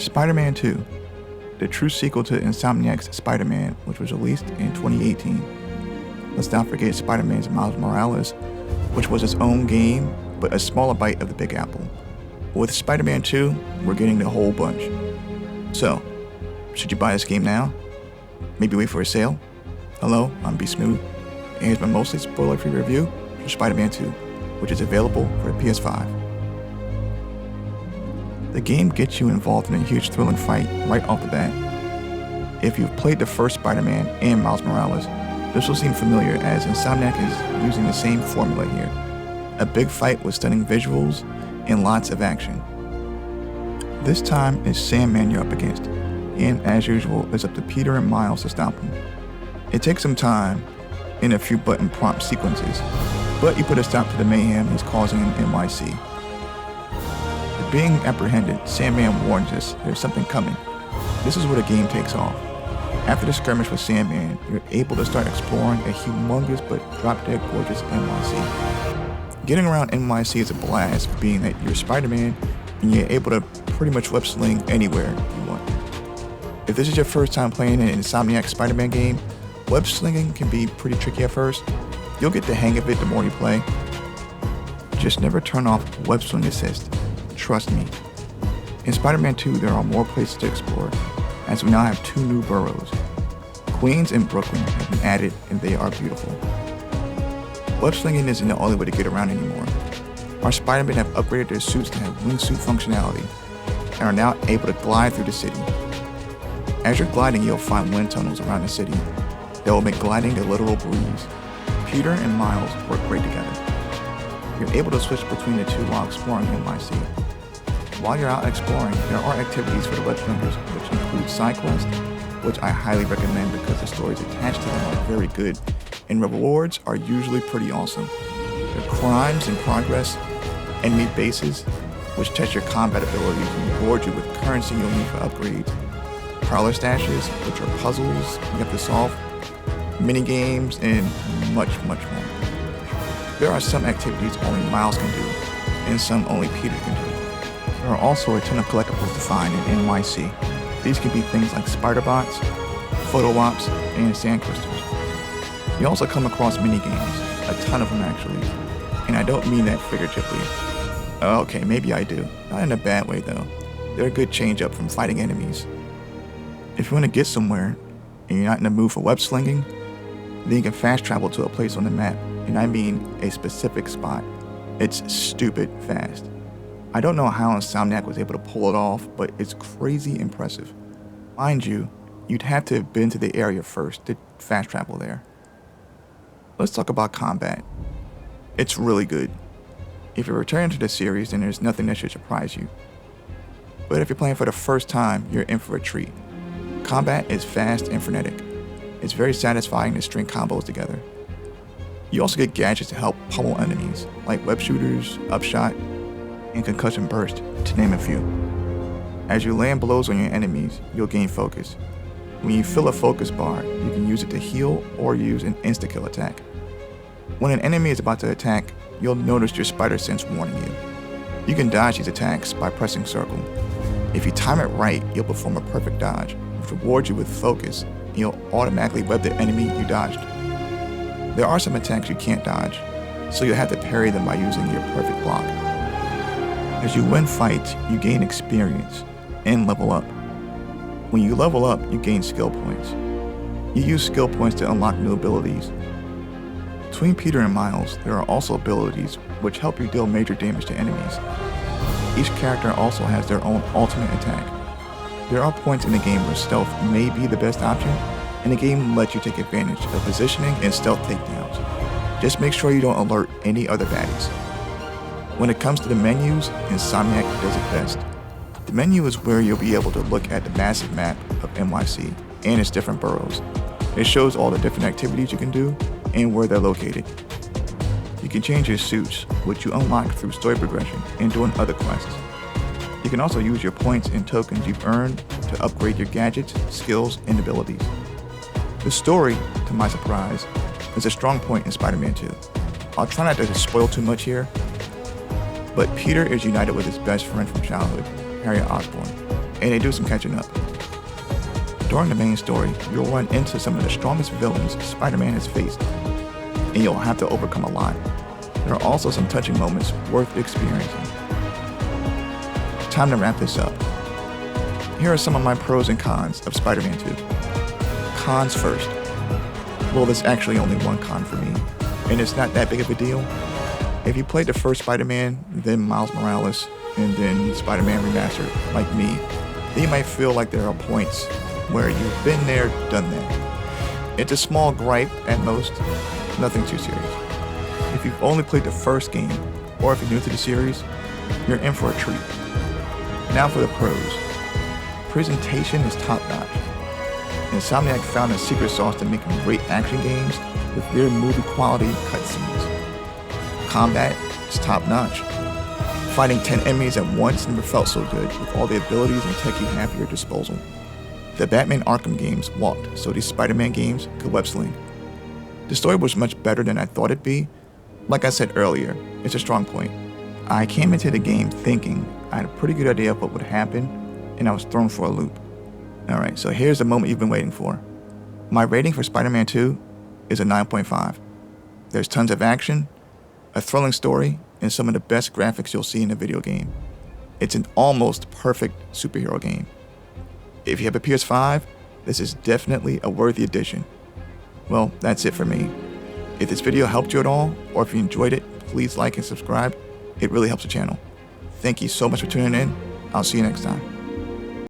Spider-Man 2, the true sequel to Insomniac's Spider-Man, which was released in 2018. Let's not forget Spider-Man's Miles Morales, which was its own game, but a smaller bite of the Big Apple. With Spider-Man 2, we're getting the whole bunch. So, should you buy this game now? Maybe wait for a sale? Hello, I'm B Smooth, and here's my mostly spoiler-free review for Spider-Man 2, which is available for the PS5. The game gets you involved in a huge thrilling fight right off the bat. If you've played the first Spider-Man and Miles Morales, this will seem familiar as Insomniac is using the same formula here. A big fight with stunning visuals and lots of action. This time it's Sandman you're up against, and as usual it's up to Peter and Miles to stop him. It takes some time and a few button prompt sequences, but you put a stop to the mayhem he's causing in NYC. Being apprehended, Sandman warns us there's something coming. This is where the game takes off. After the skirmish with Sandman, you're able to start exploring a humongous but drop-dead gorgeous NYC. Getting around NYC is a blast, being that you're Spider-Man and you're able to pretty much web sling anywhere you want. If this is your first time playing an Insomniac Spider-Man game, web slinging can be pretty tricky at first. You'll get the hang of it the more you play. Just never turn off web swing assist. Trust me. In Spider-Man 2, there are more places to explore, as we now have 2 new boroughs. Queens and Brooklyn have been added, and they are beautiful. Web slinging isn't the only way to get around anymore. Our Spider-Men have upgraded their suits to have wingsuit functionality, and are now able to glide through the city. As you're gliding, you'll find wind tunnels around the city that will make gliding a literal breeze. Peter and Miles work great together. You're able to switch between the two while exploring NYC. While you're out exploring, there are activities for the web slingers, which include side quests, which I highly recommend because the stories attached to them are very good, and rewards are usually pretty awesome. There are crimes in progress, enemy bases, which test your combat abilities and reward you with currency you'll need for upgrades, parlor stashes, which are puzzles you have to solve, mini games, and much, much more. There are some activities only Miles can do, and some only Peter can do. There are also a ton of collectibles to find in NYC. These can be things like spider bots, photo ops, and sand crystals. You also come across mini games, a ton of them actually, and I don't mean that figuratively. Okay, maybe I do. Not in a bad way though. They're a good change up from fighting enemies. If you want to get somewhere, and you're not in the mood for web slinging, then you can fast travel to a place on the map, and I mean a specific spot. It's stupid fast. I don't know how Insomniac was able to pull it off, but it's crazy impressive. Mind you, you'd have to have been to the area first to fast travel there. Let's talk about combat. It's really good. If you're returning to the series, then there's nothing that should surprise you. But if you're playing for the first time, you're in for a treat. Combat is fast and frenetic. It's very satisfying to string combos together. You also get gadgets to help pummel enemies, like web shooters, upshot, and concussion burst, to name a few. As you land blows on your enemies, you'll gain focus. When you fill a focus bar, you can use it to heal or use an insta-kill attack. When an enemy is about to attack, you'll notice your spider sense warning you. You can dodge these attacks by pressing circle. If you time it right, you'll perform a perfect dodge, which rewards you with focus, and you'll automatically web the enemy you dodged. There are some attacks you can't dodge, so you'll have to parry them by using your perfect block. As you win fights, you gain experience and level up. When you level up, you gain skill points. You use skill points to unlock new abilities. Between Peter and Miles, there are also abilities which help you deal major damage to enemies. Each character also has their own ultimate attack. There are points in the game where stealth may be the best option, and the game lets you take advantage of positioning and stealth takedowns. Just make sure you don't alert any other baddies. When it comes to the menus, Insomniac does it best. The menu is where you'll be able to look at the massive map of NYC and its different boroughs. It shows all the different activities you can do and where they're located. You can change your suits, which you unlock through story progression and doing other quests. You can also use your points and tokens you've earned to upgrade your gadgets, skills, and abilities. The story, to my surprise, is a strong point in Spider-Man 2. I'll try not to spoil too much here, but Peter is united with his best friend from childhood, Harriet Osborn, and they do some catching up. During the main story, you'll run into some of the strongest villains Spider-Man has faced, and you'll have to overcome a lot. There are also some touching moments worth experiencing. Time to wrap this up. Here are some of my pros and cons of Spider-Man 2. Cons first. Well, there's actually only one con for me, and it's not that big of a deal. If you played the first Spider-Man, then Miles Morales, and then Spider-Man Remastered, like me, then you might feel like there are points where you've been there, done that. It's a small gripe at most, nothing too serious. If you've only played the first game, or if you're new to the series, you're in for a treat. Now for the pros. Presentation is top-notch. Insomniac found a secret sauce to making great action games with their movie-quality cutscenes. Combat is top-notch. Fighting 10 enemies at once never felt so good with all the abilities and tech you have at your disposal. The Batman Arkham games walked so these Spider-Man games could web sling. The story was much better than I thought it'd be. Like I said earlier, it's a strong point. I came into the game thinking I had a pretty good idea of what would happen, and I was thrown for a loop. Alright, so here's the moment you've been waiting for. My rating for Spider-Man 2 is a 9.5. There's tons of action, a thrilling story, and some of the best graphics you'll see in a video game. It's an almost perfect superhero game. If you have a PS5, this is definitely a worthy addition. Well, that's it for me. If this video helped you at all, or if you enjoyed it, please like and subscribe. It really helps the channel. Thank you so much for tuning in. I'll see you next time.